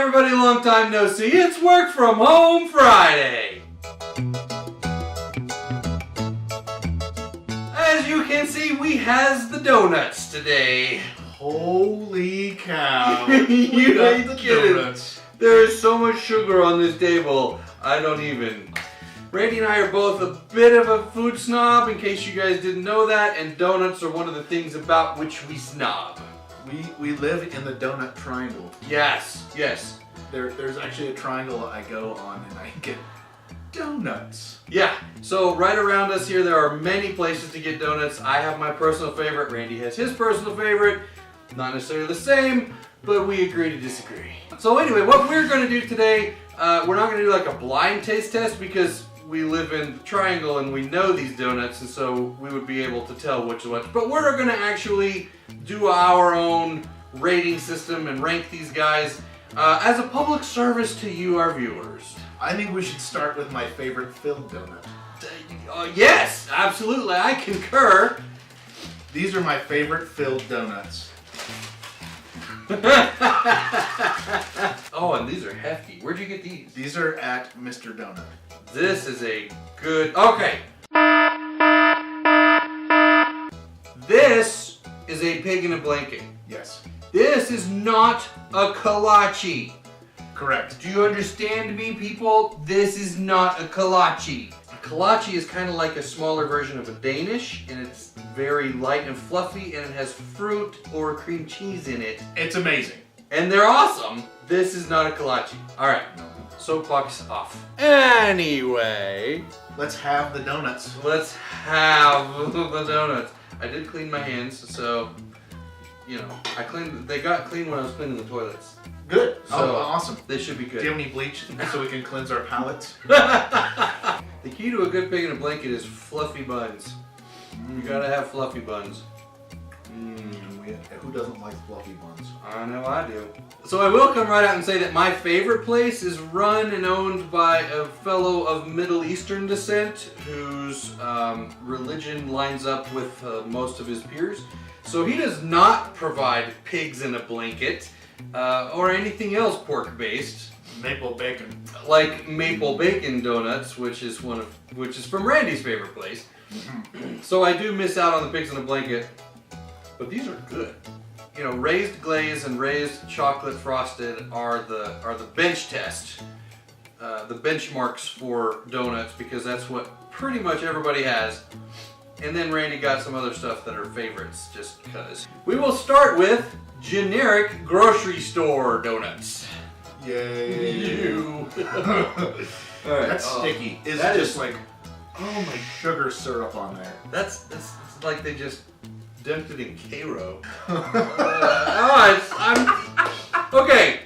everybody, long time no see. It's Work From Home Friday. As you can see, we has the donuts today. Holy cow. You ain't kidding. Donuts. There is so much sugar on this table, I don't even. Randy and I are both a bit of a food snob, in case you guys didn't know that, and donuts are one of the things about which we snob. We live in the donut triangle. Yes, yes. There's actually a triangle I go on and I get donuts. Yeah, so right around us here there are many places to get donuts. I have my personal favorite, Randy has his personal favorite. Not necessarily the same, but we agree to disagree. So anyway, what we're going to do today, we're not going to do like a blind taste test because we live in Triangle and we know these donuts, and so we would be able to tell which ones. But we're going to actually do our own rating system and rank these guys as a public service to you, our viewers. I think we should start with my favorite filled donut. Yes, absolutely, I concur. These are my favorite filled donuts. Oh, and these are hefty. Where'd you get these? These are at Mr. Donut. This is a good... Okay. This is a pig in a blanket. Yes. This is not a kolache. Correct. Do you understand me, people? This is not a kolache. A kolache is kind of like a smaller version of a Danish, and it's very light and fluffy, and it has fruit or cream cheese in it. It's amazing. And they're awesome. This is not a kolache. All right, soapbox off. Anyway, let's have the donuts. let's have the donuts. I did clean my hands, so, you know, they got clean when I was cleaning the toilets. Good. So, awesome. They should be good. Do you have any bleach so we can cleanse our palates? The key to a good pig in a blanket is fluffy buns. You gotta have fluffy buns. Who doesn't like fluffy buns? I know I do. So I will come right out and say that my favorite place is run and owned by a fellow of Middle Eastern descent whose religion lines up with most of his peers. So he does not provide pigs in a blanket or anything else pork-based. Maple bacon. Like maple bacon donuts, which is from Randy's favorite place. So I do miss out on the pigs in a blanket, but these are good. You know, raised glaze and raised chocolate frosted are the bench test, the benchmarks for donuts, because that's what pretty much everybody has. And then Randy got some other stuff that are favorites, just because. We will start with generic grocery store donuts. Yay! You. All right. That's sticky. Is that just is like, oh my, sugar syrup on there. That's like they just dunked it in Cairo. Okay.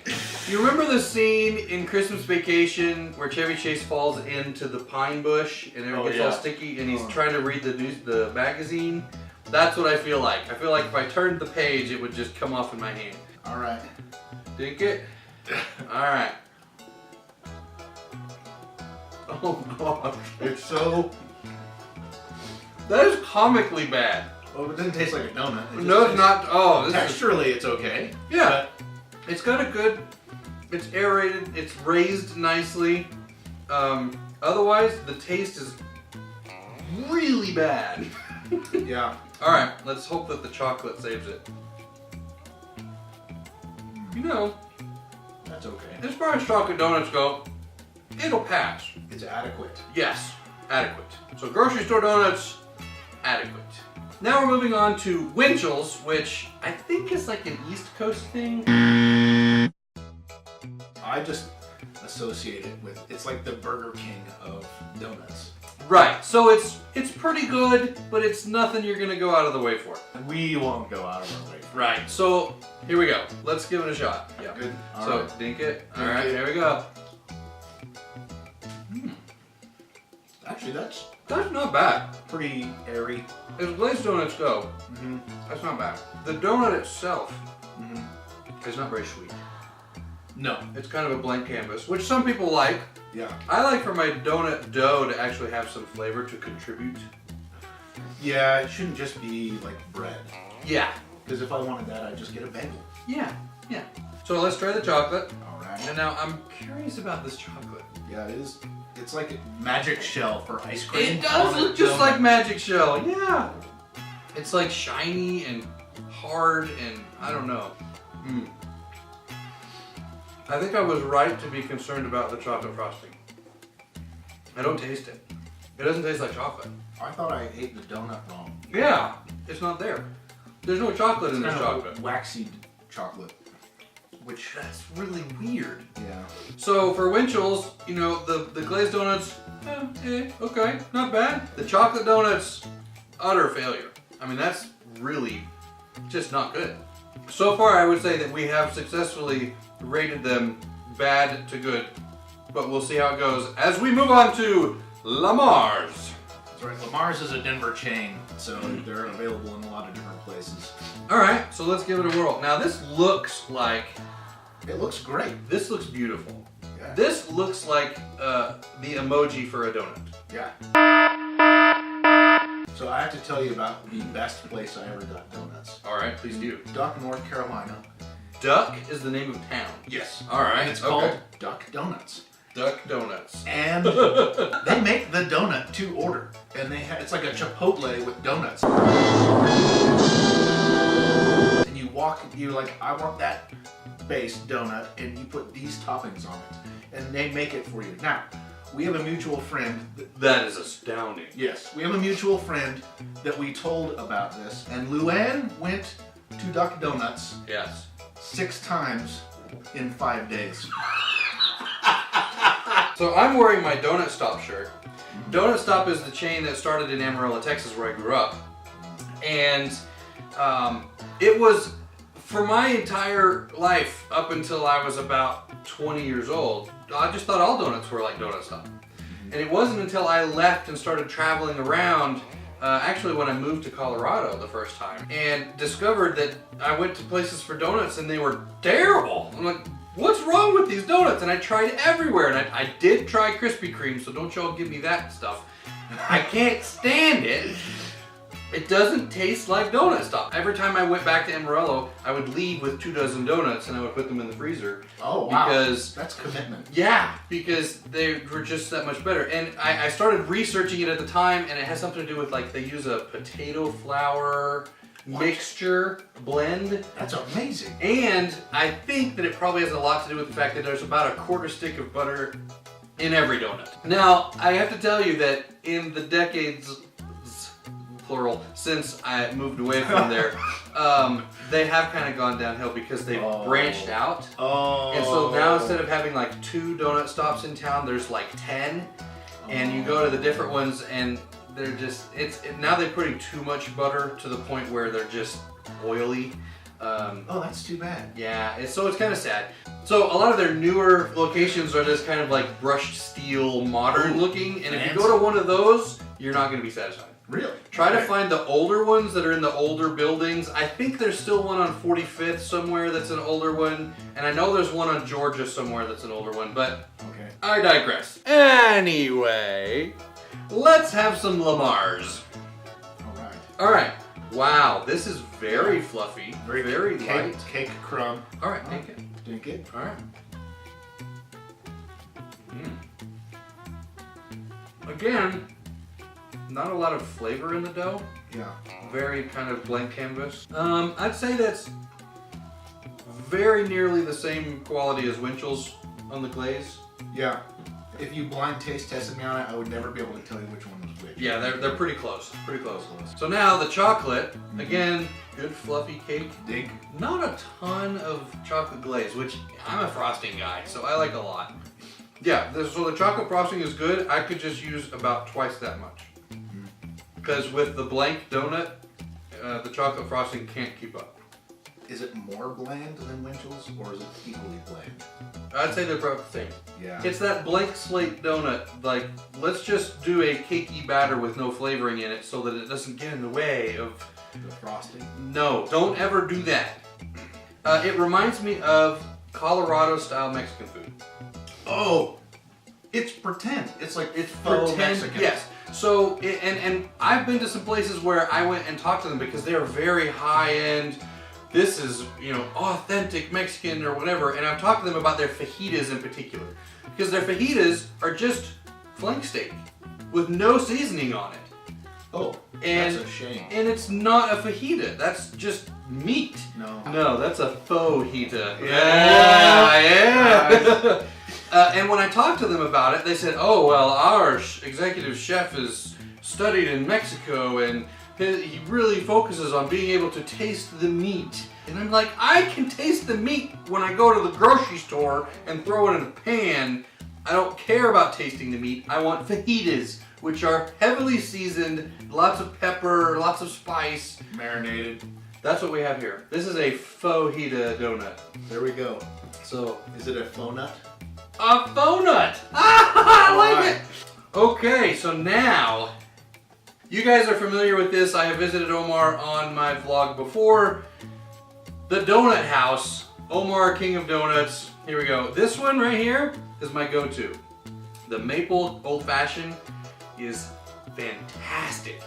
You remember the scene in Christmas Vacation where Chevy Chase falls into the pine bush and it gets all sticky and he's trying to read the magazine? That's what I feel like. I feel like if I turned the page, it would just come off in my hand. All right. Dink it? All right. Oh God. It's so... That is comically bad. Oh, it doesn't taste like a donut. No, it's not. Oh, this is... Texturally, it's okay. Yeah. It's got a good... It's aerated. It's raised nicely. Otherwise, the taste is really bad. Yeah. All right. Let's hope that the chocolate saves it. You know, That's okay. as far as chocolate donuts go, it'll pass. It's adequate. Yes, adequate. So grocery store donuts, adequate. Now we're moving on to Winchell's, which I think is like an East Coast thing. I just associate it with, it's like the Burger King of donuts. Right, so it's pretty good, but it's nothing you're gonna go out of the way for. We won't go out of our way. Right, so here we go. Let's give it a shot. Yeah. Good. So dink it. All Dink right, it. here we go. Actually, that's not bad. pretty airy. As glazed donuts go, that's not bad. The donut itself is not very sweet. No. It's kind of a blank canvas, which some people like. Yeah. I like for my donut dough to actually have some flavor to contribute. Yeah, it shouldn't just be like bread. Yeah. Because if I wanted that, I'd just get a bagel. Yeah. Yeah. So let's try the chocolate. All right. And now I'm curious about this chocolate. Yeah, it is. It's like a magic shell for ice cream. It does look just like Magic Shell, yeah. It's like shiny and hard and I don't know. I think I was right to be concerned about the chocolate frosting. I don't taste it. It doesn't taste like chocolate. I thought I ate the donut wrong. Yeah, it's not there. There's no chocolate in this Kind of chocolate. waxy chocolate. Which, That's really weird. yeah. So for Winchell's, you know, the glazed donuts, okay, not bad. The chocolate donuts, utter failure. I mean, that's really just not good. So far, I would say that we have successfully rated them bad to good, but we'll see how it goes as we move on to Lamar's. That's right. Lamar's is a Denver chain, so they're available in a lot of different places. All right, so let's give it a whirl. Now this looks like, It looks great. this looks beautiful. Yeah. This looks like the emoji for a donut. Yeah. So I have to tell you about the best place I ever got donuts. All right, please do. Duck, North Carolina. Duck is the name of town. Yes. All right, And it's okay. called Duck Donuts. Duck Donuts. And they make the donut to order. And it's like a Chipotle with donuts. And you're like, I want that base donut, and you put these toppings on it. And they make it for you. Now, we have a mutual friend. That is astounding. Yes, we have a mutual friend that we told about this. And Luann went to Duck Donuts Yes. 6 times in 5 days. So I'm wearing my Donut Stop shirt. Donut Stop is the chain that started in Amarillo, Texas, where I grew up. And it was, for my entire life, up until I was about 20 years old, I just thought all donuts were like Donut Stop. And it wasn't until I left and started traveling around, actually when I moved to Colorado the first time, and discovered that I went to places for donuts and they were terrible. I'm like, what's wrong with these donuts? And I tried everywhere, and I did try Krispy Kreme, so don't y'all give me that stuff. I can't stand it. It doesn't taste like Donut Stop. Every time I went back to Amarillo, I would leave with 2 dozen donuts and I would put them in the freezer. Oh, wow. Because, that's commitment. yeah, because they were just that much better. And I started researching it at the time, and it has something to do with, like, they use a potato flour mixture blend. That's amazing. And I think that it probably has a lot to do with the fact that there's about a 1/4 stick of butter in every donut. Now, I have to tell you that in the decades, plural, since I moved away from there, they have kind of gone downhill because they've branched out. Oh. And so now instead of having like 2 donut stops in town, there's like 10. And you go to the different ones and they're just, now they're putting too much butter to the point where they're just oily. Oh, that's too bad. Yeah, so it's kind of sad. So a lot of their newer locations are just kind of like brushed steel, modern looking. And if you go to one of those, you're not going to be satisfied. Really? Try to find the older ones that are in the older buildings. I think there's still one on 45th somewhere that's an older one. And I know there's one on Georgia somewhere that's an older one, but Okay. I digress. Anyway, let's have some Lamar's. All right. All right. Wow, this is very fluffy, very light. Cake crumb. All right, take it. Drink it. All right. Again, not a lot of flavor in the dough. Yeah. Very kind of blank canvas. I'd say that's very nearly the same quality as Winchell's on the glaze. Yeah. If you blind taste tested me on it, I would never be able to tell you which one was which. Yeah, they're pretty close. Pretty close. So now the chocolate, again, good fluffy cake. Dig. Not a ton of chocolate glaze, which I'm a frosting guy, so I like a lot. Yeah, so the chocolate frosting is good. I could just use about twice that much. Because with the blank donut, the chocolate frosting can't keep up. Is it more bland than Winchell's, or is it equally bland? I'd say they're about the same. Yeah. It's that blank slate donut, like, let's just do a cakey batter with no flavoring in it so that it doesn't get in the way of... The frosting? No, don't ever do that. It reminds me of Colorado-style Mexican food. Oh! It's pretend. It's like It's faux pretend, Mexican. yes. So, and I've been to some places where I went and talked to them because they are very high-end, this is, you know, authentic Mexican or whatever, and I'm talking to them about their fajitas in particular. Because their fajitas are just flank steak with no seasoning on it. Oh, And, that's a shame. and it's not a fajita, that's just meat. No, that's a faux-hita. Yeah. And when I talked to them about it, they said, oh, well, our executive chef is studied in Mexico and he really focuses on being able to taste the meat. And I'm like, I can taste the meat when I go to the grocery store and throw it in a pan. I don't care about tasting the meat. I want fajitas, which are heavily seasoned, lots of pepper, lots of spice. Marinated. That's what we have here. This is a faux-hita donut. There we go. So, is it a faux nut? a faux nut! Ah, I like it! Okay, so now, you guys are familiar with this. I have visited Omar on my vlog before. The Donut House. Omar, King of Donuts. Here we go. This one right here is my go-to. The maple old fashioned is fantastic.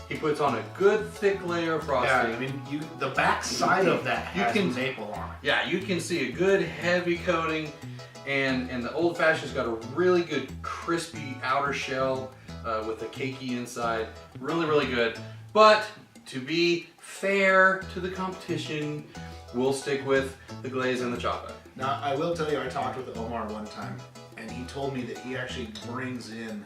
He puts on a good thick layer of frosting. Yeah, I mean, the back side of that has maple on it. Yeah, you can see a good heavy coating, and the old fashioned's got a really good crispy outer shell with a cakey inside. Really, really good. But to be fair to the competition, we'll stick with the glaze and the chocolate. Now, I will tell you, I talked with Omar one time, and he told me that he actually brings in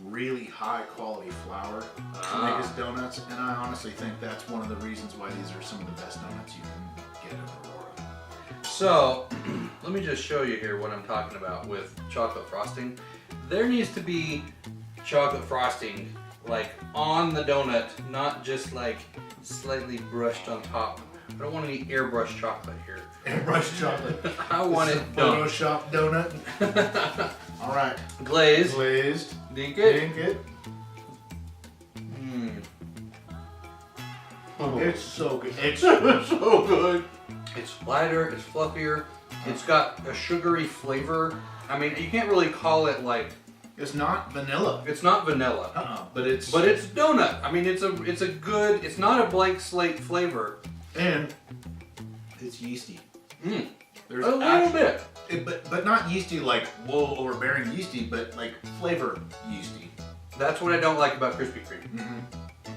really high quality flour to make his donuts, and I honestly think that's one of the reasons why these are some of the best donuts you can get in Aurora. So, let me just show you here what I'm talking about with chocolate frosting. There needs to be chocolate frosting like on the donut, not just like slightly brushed on top. I don't want any airbrush chocolate here. Airbrush chocolate. I want it done. Photoshop donut. All right. Glazed. Glazed. Dink it. Dink it. Oh. It's so good. It's so good. It's lighter, it's fluffier, it's got a sugary flavor. I mean, you can't really call it like... It's not vanilla. It's not vanilla. But it's donut. I mean, it's a good, it's not a blank slate flavor. And it's yeasty. There's a little bit. But not yeasty like, whoa, overbearing yeasty, but like flavor yeasty. That's what I don't like about Krispy Kreme.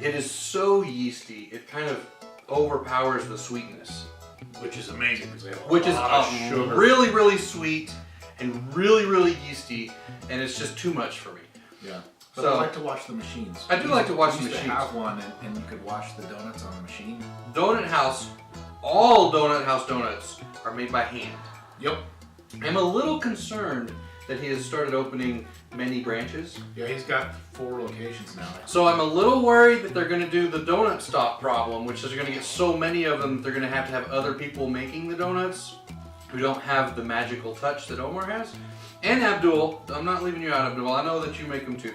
It is so yeasty, it kind of overpowers the sweetness. Which is amazing because they have Which is sugar. really, really sweet and really, really yeasty, and it's just too much for me. Yeah. But So, I like to watch the machines. I do like to watch the We used to machines. have one, and you could watch the donuts on the machine. Donut House, all Donut House donuts are made by hand. Yep. I'm a little concerned that he has started opening many branches. Yeah, he's got 4 locations now. So I'm a little worried that they're going to do the donut stop problem, which is they're going to get so many of them, they're going to have other people making the donuts who don't have the magical touch that Omar has. And Abdul, I'm not leaving you out, Abdul, I know that you make them too.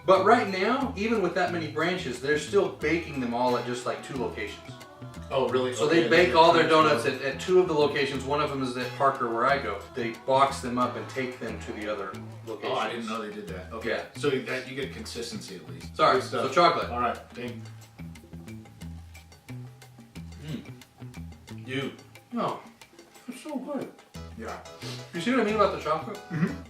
But right now, even with that many branches, they're still baking them all at just like 2 locations. Oh, really? So they bake all their donuts at 2 of the locations. One of them is at Parker where I go. They box them up and take them to the other locations. Oh, I didn't know they did that. Okay. Yeah. So you get consistency at least. Sorry, Good stuff. so chocolate. All right. Ding. Dude. Oh, it's so good. Yeah. You see what I mean about the chocolate?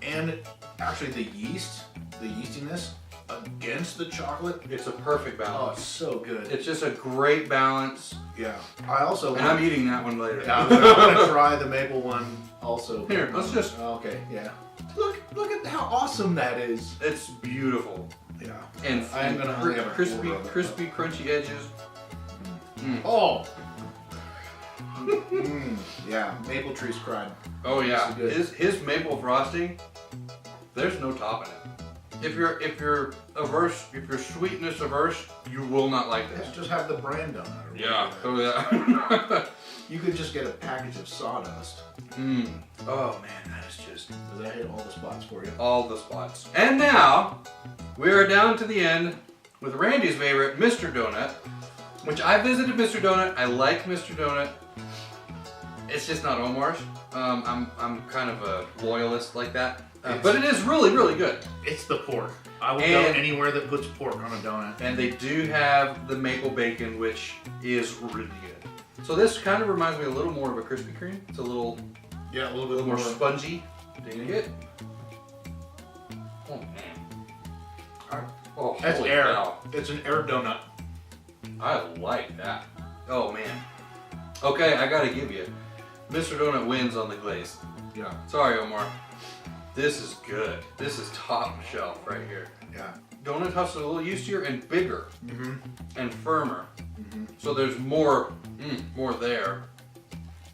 And actually the yeastiness against the chocolate. It's a perfect Oh, balance. it's so good. It's just a great balance. Yeah. I also And I'm eating that one later. Yeah, I'm gonna try the maple one also. Here, let's just... Okay, yeah. Look at how awesome that is. It's beautiful. Yeah. And, I am gonna only have a crispy, quarter of it, crispy, crunchy edges. Oh. Yeah, maple trees cried. Oh yeah, This is his maple frosting. There's no topping it. If you're averse, if you're sweetness averse, you will not like this. Just have the brand donut. Or Yeah. whatever. Oh yeah. You could just get a package of sawdust. Oh man, that is just Does that hit all the spots for you? all the spots. And now we are down to the end with Randy's favorite, Mr. Doughnut, which I visited Mr. Doughnut. I like Mr. Doughnut. It's just not Omar's. I'm kind of a loyalist like that. But it is really, really good. It's the pork. I will go anywhere that puts pork on a donut. And they do have the maple bacon, which is really good. So this kind of reminds me a little more of a Krispy Kreme. It's a little bit more spongy. Dang it. Oh man. Oh, That's holy air. cow. It's an air donut. I like that. Oh man. Okay, I gotta give you. Mr. Donut wins on the glaze. Yeah. Sorry, Omar. This is good. This is top shelf right here. Yeah. Donut House is a little yeastier and bigger and firmer. Mm-hmm. So there's more there.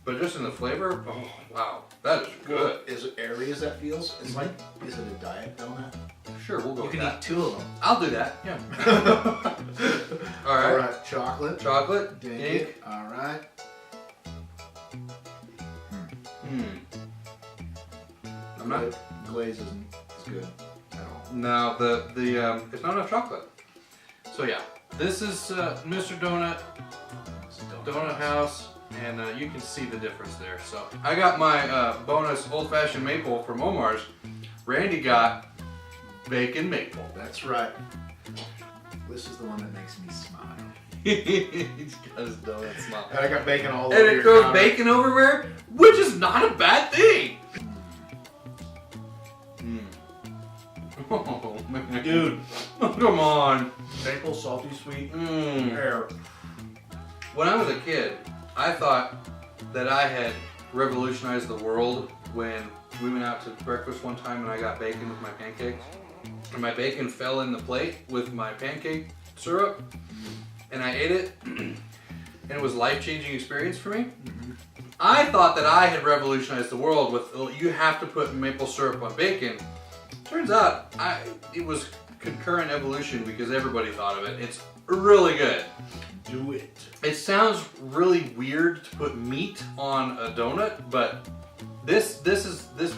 But just in the flavor, oh wow, that is good. As airy as that feels, it's like, is it a diet donut? Sure, we'll go You with can that. eat 2 of them. I'll do that, yeah. All right. Alright, chocolate. Chocolate, Dink ink. it. Alright. I'm not. Glaze isn't as good at all. No, it's not enough chocolate. So yeah, this is Mr. Donut, It's a Donut House, and you can see the difference there. So I got my bonus old-fashioned maple from Omar's. Randy got bacon maple. That's right. This is the one that makes me smile. He's got his donut smile. And I got bacon all over And your it goes counter. bacon everywhere, which is not a bad thing. Oh man, Dude, come on. maple, salty, sweet, Mm. air. When I was a kid, I thought that I had revolutionized the world when we went out to breakfast one time and I got bacon with my pancakes. And my bacon fell in the plate with my pancake syrup, and I ate it, and it was a life-changing experience for me. I thought that I had revolutionized the world with, you have to put maple syrup on bacon. Turns out, it was concurrent evolution because everybody thought of it. It's really good. Do it. It sounds really weird to put meat on a donut, but this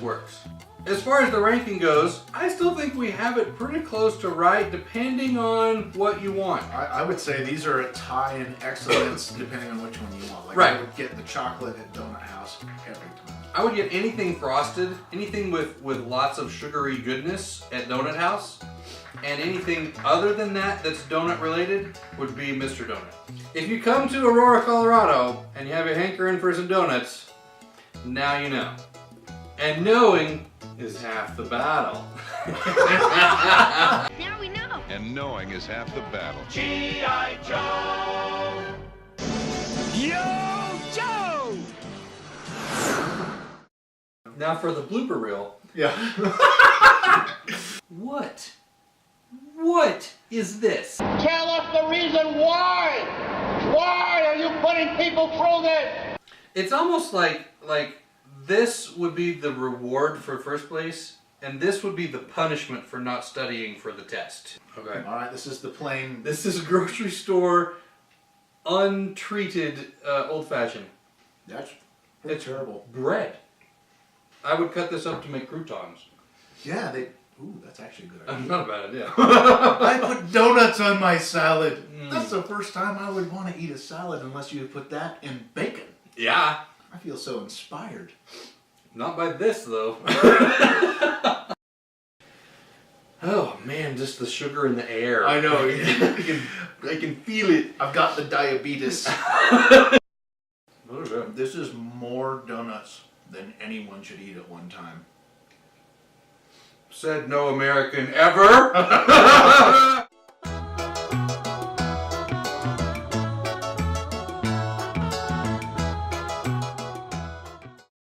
works. As far as the ranking goes, I still think we have it pretty close to right, depending on what you want. I would say these are a tie in excellence depending on which one you want. Like Right. I would get the chocolate at Donut House every time. I would get anything frosted, anything with lots of sugary goodness at Donut House, and anything other than that that's donut related would be Mr. Donut. If you come to Aurora, Colorado, and you have a hankering for some donuts, now you know. And knowing is half the battle. Now we know. And knowing is half the battle. G.I. Joe! Yo, Joe! Now for the blooper reel. Yeah. What? What is this? Tell us the reason why! Why are you putting people through this? It's almost like this would be the reward for first place, and this would be the punishment for not studying for the test. Okay. Alright, this is the plain. This is grocery store, untreated old-fashioned. That's pretty terrible. Bread. I would cut this up to make croutons. Yeah, they. Ooh, that's actually a good idea. Not a bad idea. I put donuts on my salad. Mm. That's the first time I would want to eat a salad unless you put that in bacon. Yeah. I feel so inspired. Not by this, though. Oh, man, just the sugar in the air. I know. I can feel it. I've got the diabetes. What is that? This is more donuts than anyone should eat at one time. Said no American ever.